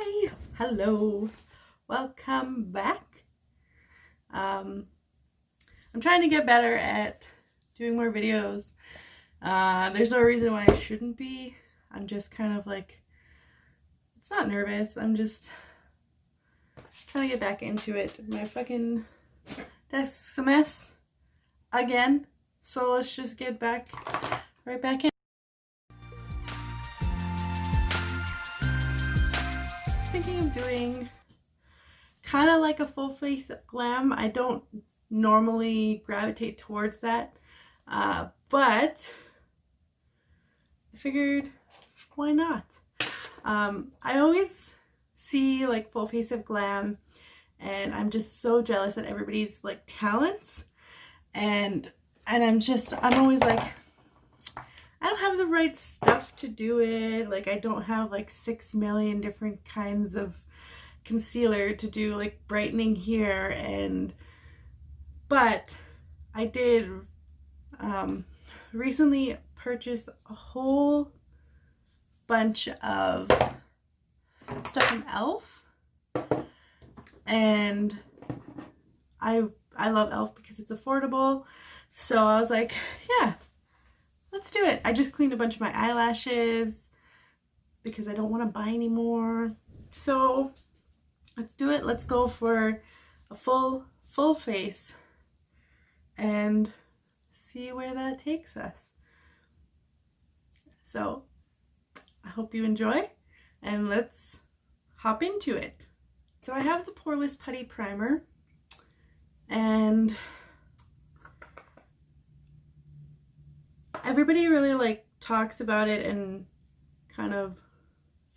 Hi, hello, welcome back. I'm trying to get better at doing more videos. There's no reason why I shouldn't be. I'm just kind of like, it's not nervous, I'm just trying to get back into it. My fucking desk's a mess again, so let's just get right back in. Thinking of doing kind of like a full face glam. I don't normally gravitate towards that, but I figured why not. I always see like full face of glam and I'm just so jealous at everybody's like talents, and I'm always like, I don't have the right stuff to do it. Like, I don't have like 6 million different kinds of concealer to do like brightening here, but I did recently purchase a whole bunch of stuff from e.l.f. and I love e.l.f. because it's affordable, so I was like, yeah, let's do it. I just cleaned a bunch of my eyelashes because I don't want to buy any more. So let's do it. Let's go for a full face and see where that takes us. So I hope you enjoy and let's hop into it. So I have the Poreless Putty Primer, and everybody really like talks about it and kind of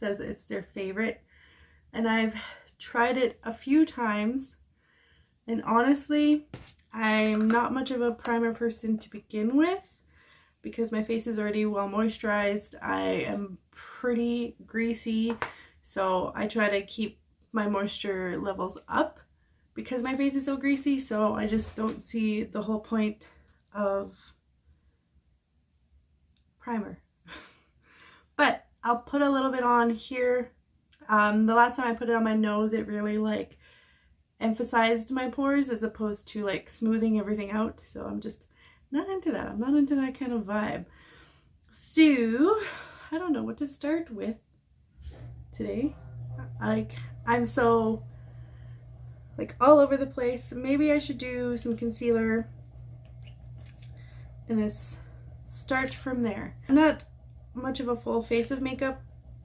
says it's their favorite, and I've tried it a few times, and honestly I'm not much of a primer person to begin with because my face is already well moisturized. I am pretty greasy, so I try to keep my moisture levels up because my face is so greasy, so I just don't see the whole point of primer. But I'll put a little bit on here. The last time I put it on my nose, it really like emphasized my pores as opposed to like smoothing everything out, so I'm just not into that. I'm not into that kind of vibe. So I don't know what to start with today. Like, I'm so like all over the place. Maybe I should do some concealer and this start from there. I'm not much of a full face of makeup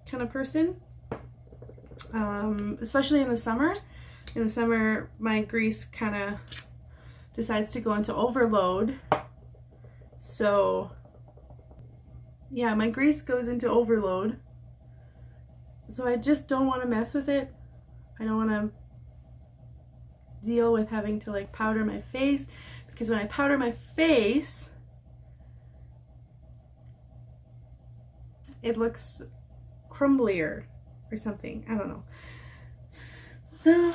kind of person, especially in the summer. In the summer, my grease kind of decides to go into overload. So yeah, my grease goes into overload. So I just don't want to mess with it. I don't want to deal with having to like powder my face, because when I powder my face, it looks crumblier or something. I don't know. So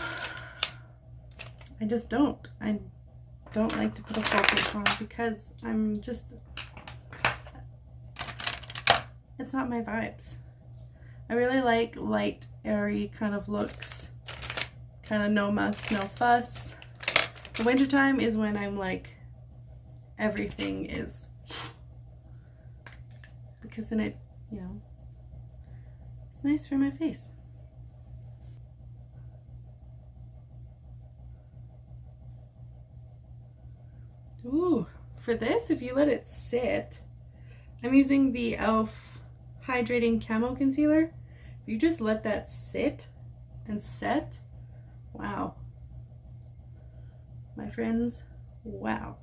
I just don't. I don't like to put a full face on because I'm just, it's not my vibes. I really like light, airy kind of looks. Kind of no muss, no fuss. The wintertime is when I'm like, everything is, because then it, you know, it's nice for my face. Ooh, for this, if you let it sit, I'm using the e.l.f. Hydrating Camo Concealer. If you just let that sit and set, wow. My friends, wow.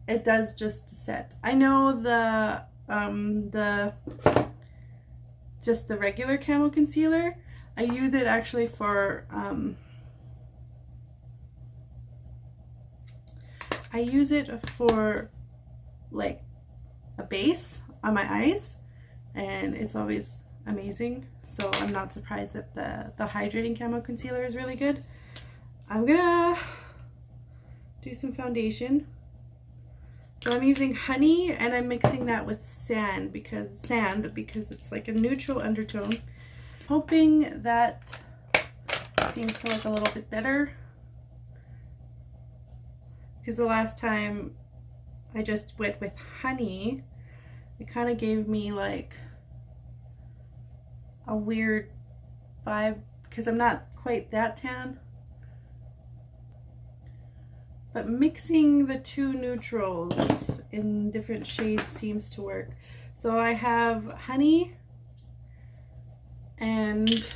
It does just set. I know just the regular Camo Concealer, I use it actually for, I use it for like a base on my eyes, and it's always amazing. So I'm not surprised that the Hydrating Camo Concealer is really good. I'm gonna do some foundation. So I'm using honey and I'm mixing that with sand because it's like a neutral undertone. hoping that seems to look a little bit better, because the last time I just went with honey, it kind of gave me like a weird vibe because I'm not quite that tan. But mixing the two neutrals in different shades seems to work. So I have honey and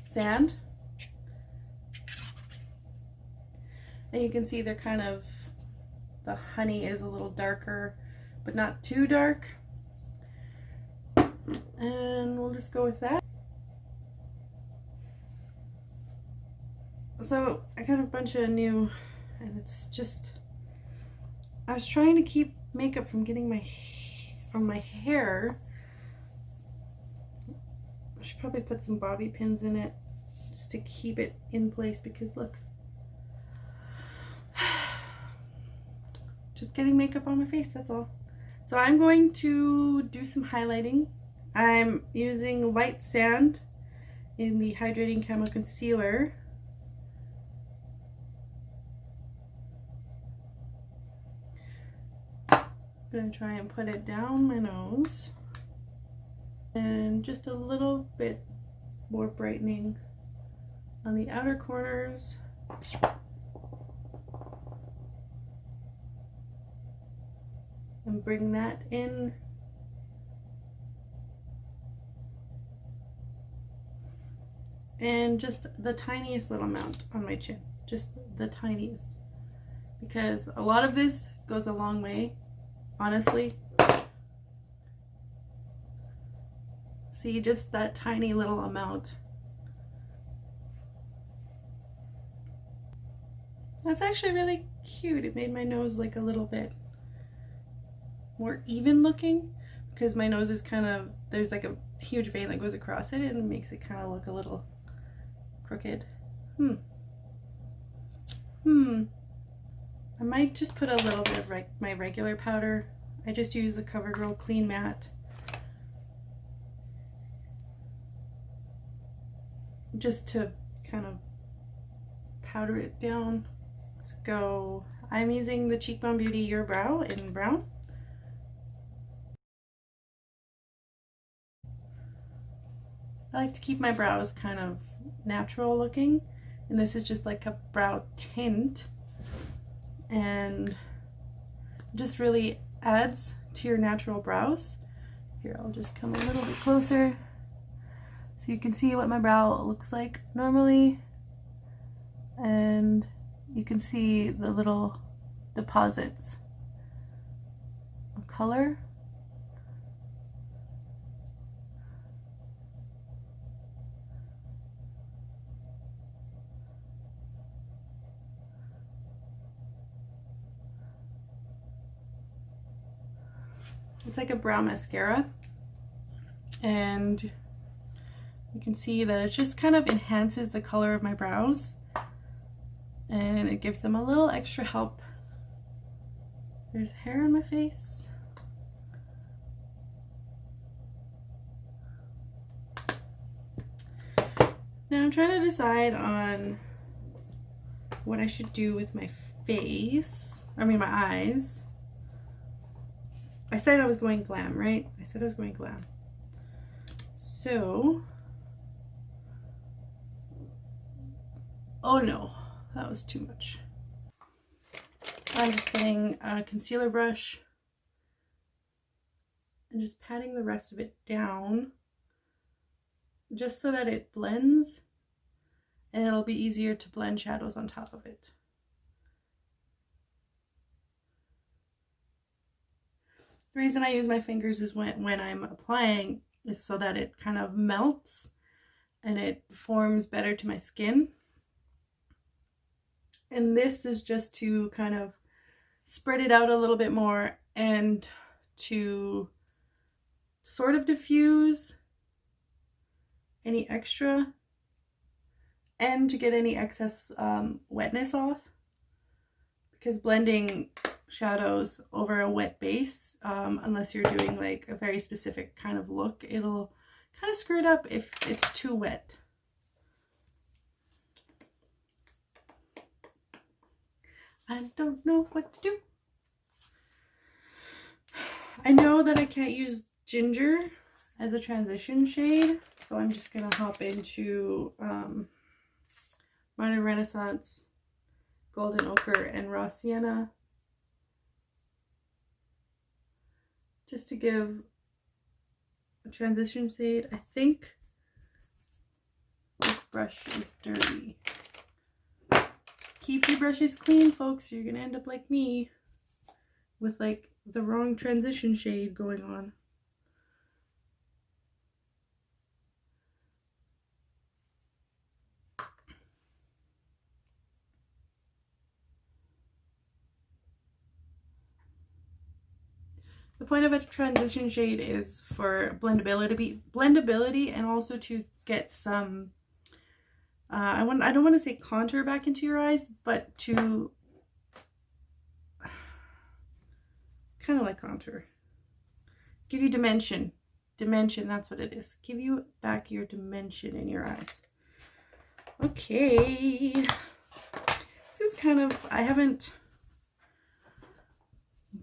sand. And you can see they're kind of, the honey is a little darker, but not too dark. And we'll just go with that. So I got a bunch of new, and it's just, I was trying to keep makeup from getting from my hair. I should probably put some bobby pins in it just to keep it in place, because look, just getting makeup on my face, that's all. So I'm going to do some highlighting. I'm using light sand in the Hydrating Camo Concealer. I'm going to try and put it down my nose. And just a little bit more brightening on the outer corners. And bring that in. And just the tiniest little amount on my chin. Just the tiniest. Because a lot of this goes a long way, honestly. See, just that tiny little amount. That's actually really cute. It made my nose like a little bit more even looking, because my nose is kind of, there's like a huge vein that goes across it and it makes it kind of look a little crooked. I might just put a little bit of my regular powder. I just use the CoverGirl Clean Matte. Just to kind of powder it down. Let's go. I'm using the Cheekbone Beauty Your Brow in brown. I like to keep my brows kind of natural looking, and this is just like a brow tint, and just really adds to your natural brows. Here, I'll just come a little bit closer so you can see what my brow looks like normally, and you can see the little deposits of color. It's like a brow mascara, and you can see that it just kind of enhances the color of my brows, and it gives them a little extra help. There's hair on my face. Now I'm trying to decide on what I should do with my face, my eyes. I said I was going glam, right? I said I was going glam. So, oh no, that was too much. I'm just getting a concealer brush and just patting the rest of it down, just so that it blends, and it'll be easier to blend shadows on top of it. The reason I use my fingers is when I'm applying is so that it kind of melts and it forms better to my skin. And this is just to kind of spread it out a little bit more and to sort of diffuse any extra and to get any excess wetness off, because blending shadows over a wet base, unless you're doing like a very specific kind of look, it'll kind of screwed up if it's too wet. I don't know what to do. I know that I can't use ginger as a transition shade, so I'm just gonna hop into Modern Renaissance, Golden Ochre, and Raw Sienna, just to give a transition shade. I think this brush is dirty. Keep your brushes clean, folks. You're gonna end up like me with like the wrong transition shade going on. The point of a transition shade is for blendability and also to get some I don't want to say contour back into your eyes, but to kind of like contour. Give you dimension. Dimension, that's what it is. Give you back your dimension in your eyes. Okay. This is kind of, I haven't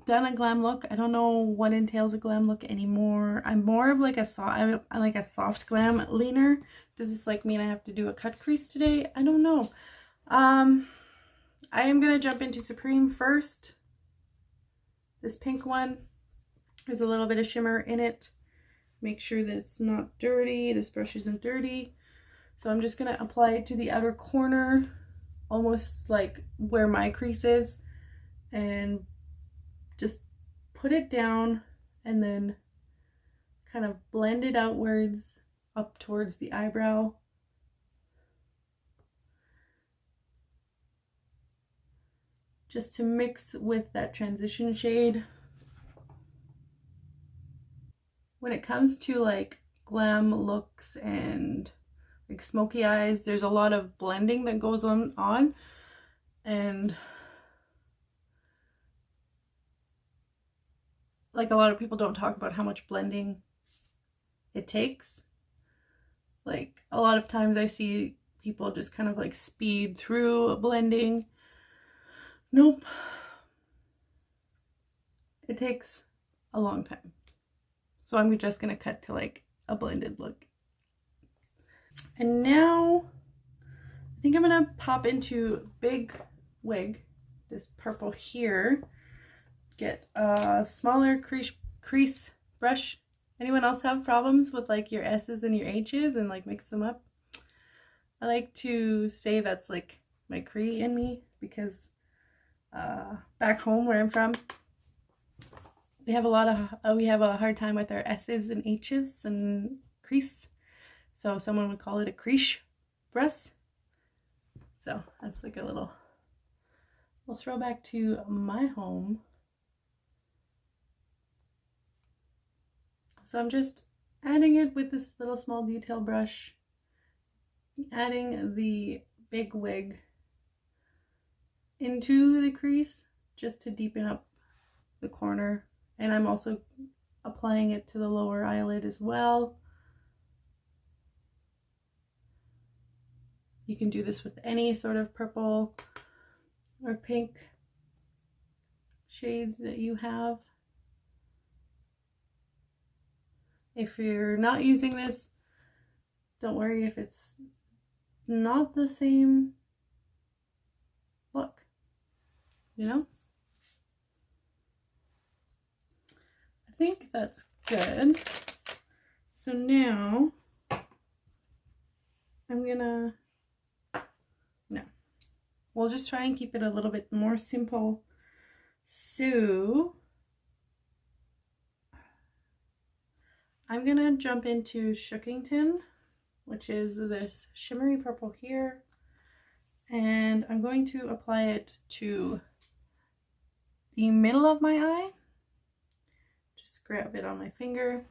done a glam look. I don't know what entails a glam look anymore. I'm more of like I'm like a soft glam leaner. Does this like mean I have to do a cut crease today? I don't know. I am gonna jump into Supreme first. This pink one. There's a little bit of shimmer in it. Make sure that it's not dirty. This brush isn't dirty. So I'm just gonna apply it to the outer corner, almost like where my crease is, and just put it down and then kind of blend it outwards up towards the eyebrow. Just to mix with that transition shade. When it comes to like glam looks and like smoky eyes, there's a lot of blending that goes on and like a lot of people don't talk about how much blending it takes. Like a lot of times I see people just kind of like speed through a blending. Nope. It takes a long time. So I'm just gonna cut to like a blended look. And now I think I'm gonna pop into Big Wig, this purple here. Get a smaller crease brush. Anyone else have problems with like your S's and your H's and like mix them up? I like to say that's like my Cree in me, because back home where I'm from, we have a hard time with our S's and H's and crease. So someone would call it a crease brush. So that's like a little throwback to my home. So I'm just adding it with this little small detail brush, adding the Big Wig into the crease just to deepen up the corner. And I'm also applying it to the lower eyelid as well. You can do this with any sort of purple or pink shades that you have. If you're not using this, don't worry if it's not the same look, you know? I think that's good. So now we'll just try and keep it a little bit more simple. So I'm gonna jump into Shookington, which is this shimmery purple here, and I'm going to apply it to the middle of my eye. Just grab it on my finger.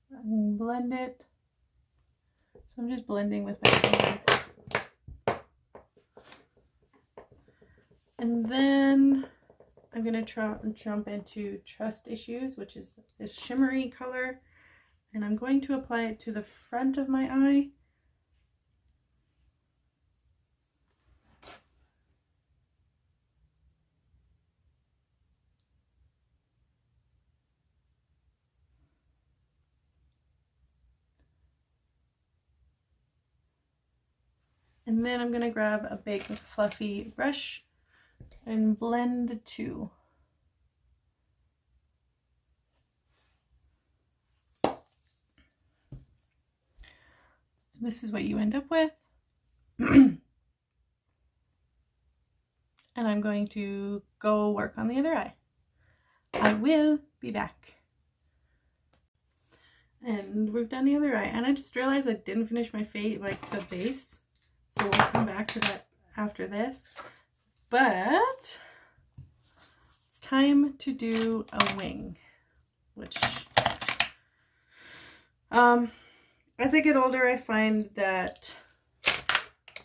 And blend it. So I'm just blending with my finger. And then I'm going to jump into Trust Issues, which is this shimmery color. And I'm going to apply it to the front of my eye. And then I'm going to grab a big fluffy brush and blend the two. This is what you end up with. And I'm going to go work on the other eye. I will be back. And we've done the other eye. And I just realized I didn't finish my face, like the base. So we'll come back to that after this. But it's time to do a wing, which as I get older, I find that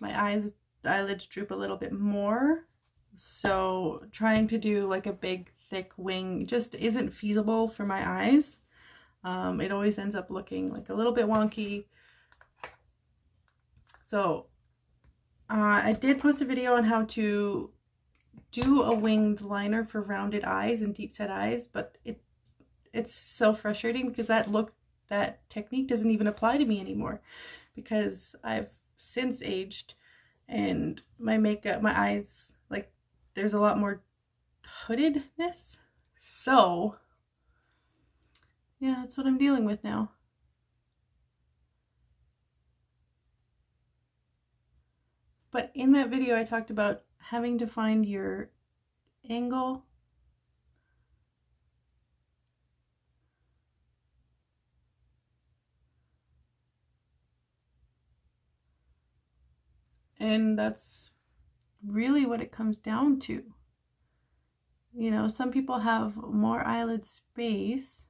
my eyelids droop a little bit more. So trying to do like a big thick wing just isn't feasible for my eyes. It always ends up looking like a little bit wonky. So I did post a video on how to do a winged liner for rounded eyes and deep set eyes, but it's so frustrating because that technique doesn't even apply to me anymore, because I've since aged and my makeup, my eyes, like there's a lot more hoodedness. So yeah, that's what I'm dealing with now. But in that video, I talked about having to find your angle. And that's really what it comes down to. You know, some people have more eyelid space.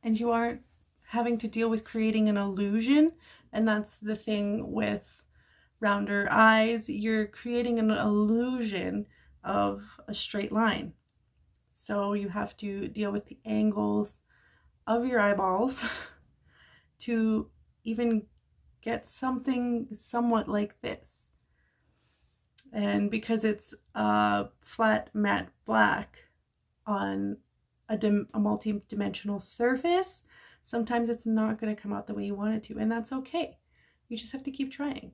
And you aren't having to deal with creating an illusion. And that's the thing with rounder eyes. You're creating an illusion of a straight line. So you have to deal with the angles of your eyeballs to even get something somewhat like this. And because it's a flat matte black on a multi-dimensional surface, sometimes it's not going to come out the way you want it to, and that's okay. You just have to keep trying.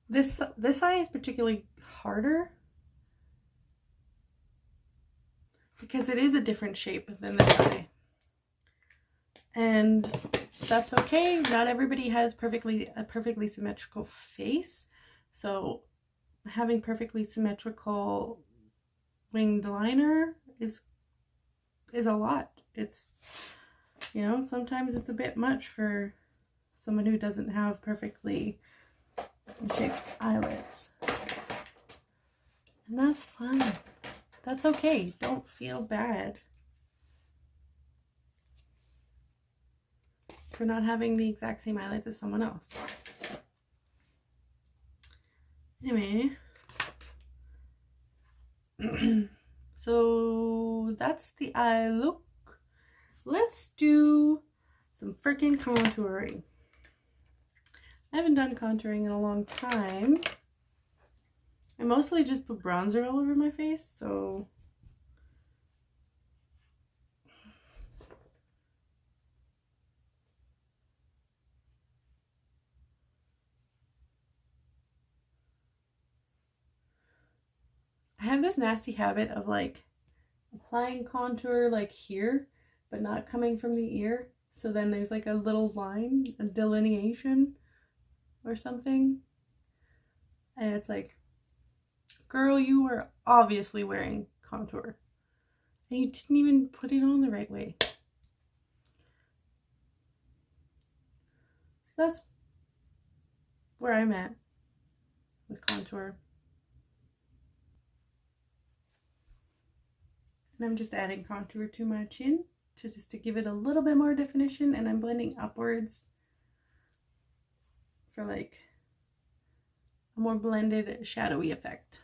This eye is particularly harder because it is a different shape than this eye. And that's okay. Not everybody has a perfectly symmetrical face. So having perfectly symmetrical winged liner is a lot. It's, you know, sometimes it's a bit much for someone who doesn't have perfectly shaped eyelids. And that's fine. That's okay. Don't feel bad for not having the exact same eyelids as someone else. Anyway, so that's the eye look. Let's do some freaking contouring. I haven't done contouring in a long time. I mostly just put bronzer all over my face, so I have this nasty habit of like applying contour like here, but not coming from the ear. So then there's like a little line, a delineation or something. And it's like, girl, you were obviously wearing contour. And you didn't even put it on the right way. So that's where I'm at with contour. And I'm just adding contour to my chin. to give it a little bit more definition, and I'm blending upwards for like a more blended shadowy effect.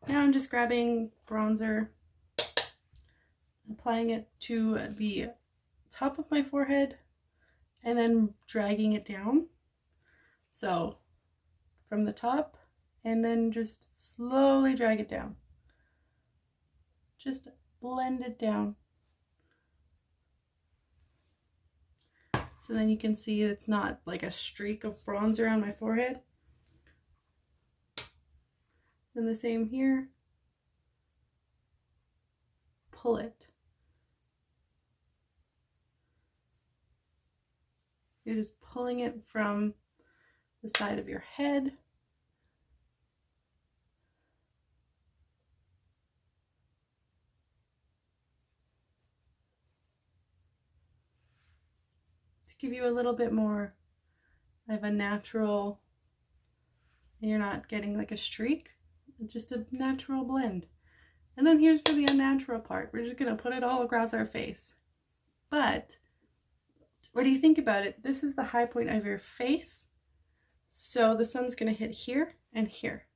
Now I'm just grabbing bronzer, applying it to the top of my forehead, and then dragging it down. So from the top, and then just slowly drag it down. Just blend it down. So then you can see it's not like a streak of bronzer on my forehead. Then the same here. Pull it. You're just pulling it from the side of your head. To give you a little bit more of a natural, and you're not getting like a streak, just a natural blend. And then here's for the unnatural part. We're just gonna put it all across our face. But what do you think about it? This is the high point of your face. So the sun's gonna hit here and here.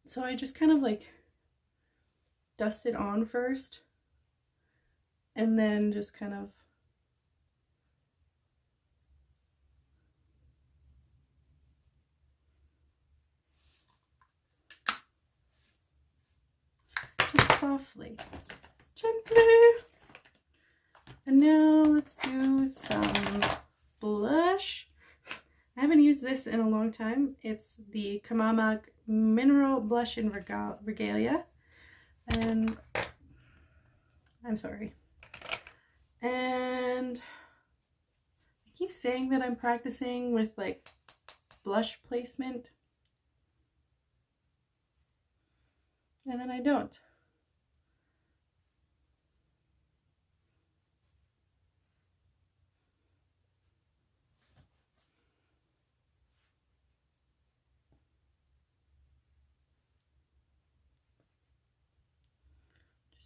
So I just kind of like dust it on first, and then just kind of just softly, gently. And now let's do some blush. I haven't used this in a long time. It's the Kamamak Mineral Blush in Regalia. And I'm sorry. And I keep saying that I'm practicing with like blush placement. And then I don't.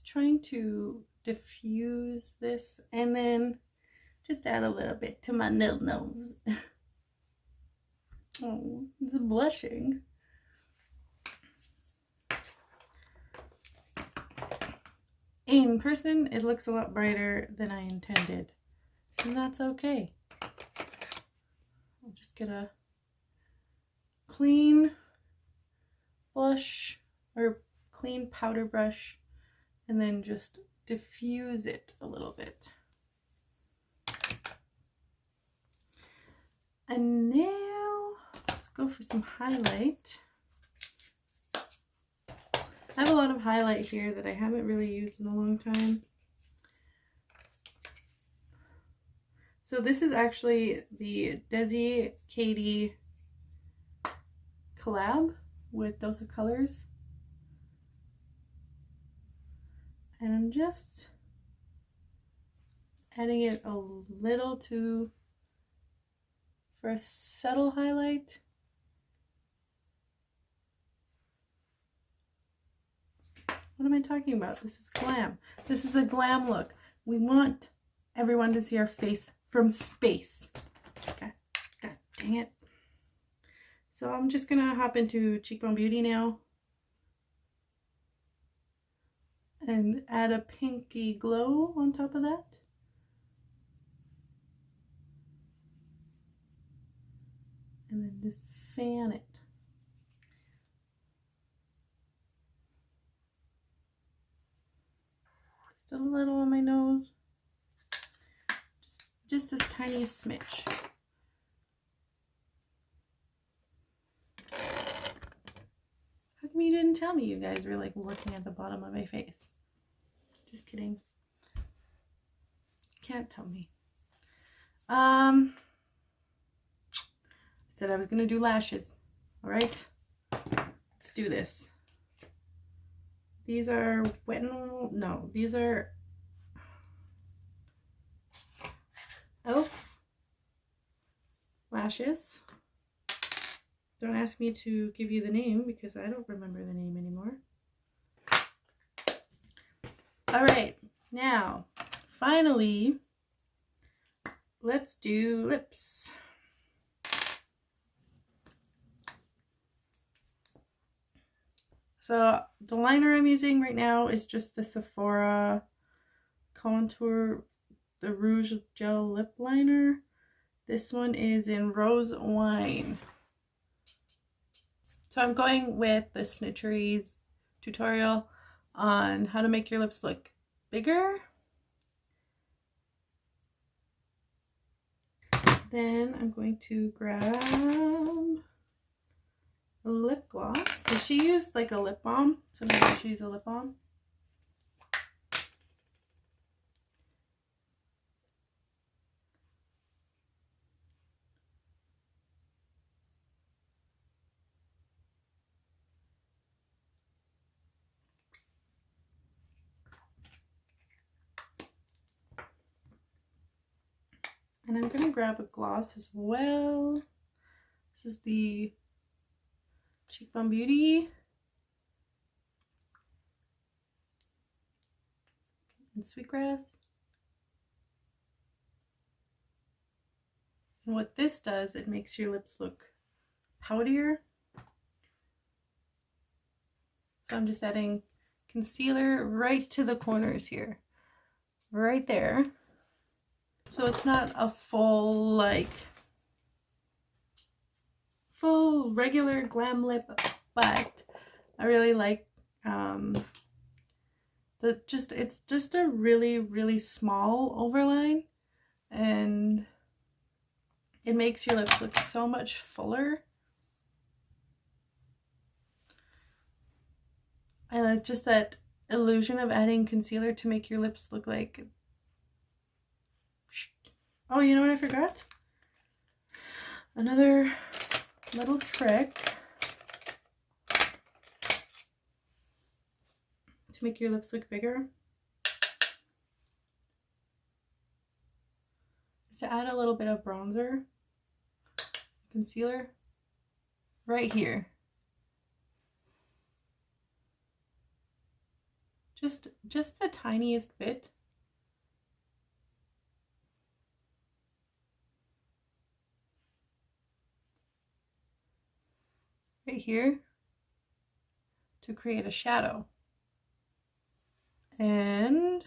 Trying to diffuse this, and then just add a little bit to my nose. Oh, it's blushing. In person, it looks a lot brighter than I intended, and that's okay. I'll just get a clean blush or clean powder brush, and then just diffuse it a little bit. And now let's go for some highlight. I have a lot of highlight here that I haven't really used in a long time. So this is actually the Desi Katie collab with Dose of Colors. And I'm just adding it a little for a subtle highlight. What am I talking about? This is glam. This is a glam look. We want everyone to see our face from space. God dang it. So I'm just gonna hop into Cheekbone Beauty now and add a pinky glow on top of that. And then just fan it. Just a little on my nose. Just this tiny smidge. How come you didn't tell me you guys were like looking at the bottom of my face? Just kidding. Can't tell me. I said I was gonna do lashes. All right, let's do this. These are Wet n Wild. No, these are Elf lashes. Don't ask me to give you the name because I don't remember the name anymore. All right, now finally let's do lips. So the liner I'm using right now is just the Sephora Contour, the Rouge Gel Lip Liner. This one is in Rose Wine. So I'm going with the Snitcheries tutorial on how to make your lips look bigger. Then I'm going to grab a lip gloss. So she used like a lip balm, so maybe I should use a lip balm. And I'm going to grab a gloss as well. This is the Cheekbone Beauty and Sweetgrass. And what this does, it makes your lips look poutier. So I'm just adding concealer right to the corners here, right there. So it's not a full, like, full regular glam lip, but I really like it's just a really small overline, and it makes your lips look so much fuller. And just that illusion of adding concealer to make your lips look like, oh, you know what I forgot? Another little trick to make your lips look bigger is to add a little bit of bronzer, concealer, right here. Just the tiniest bit. Right here to create a shadow. And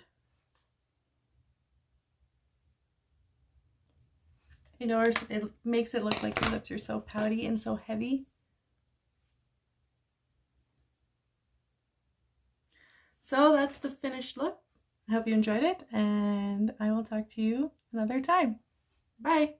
you know, it makes it look like your lips are so pouty and so heavy. So that's the finished look. I hope you enjoyed it, and I will talk to you another time. Bye!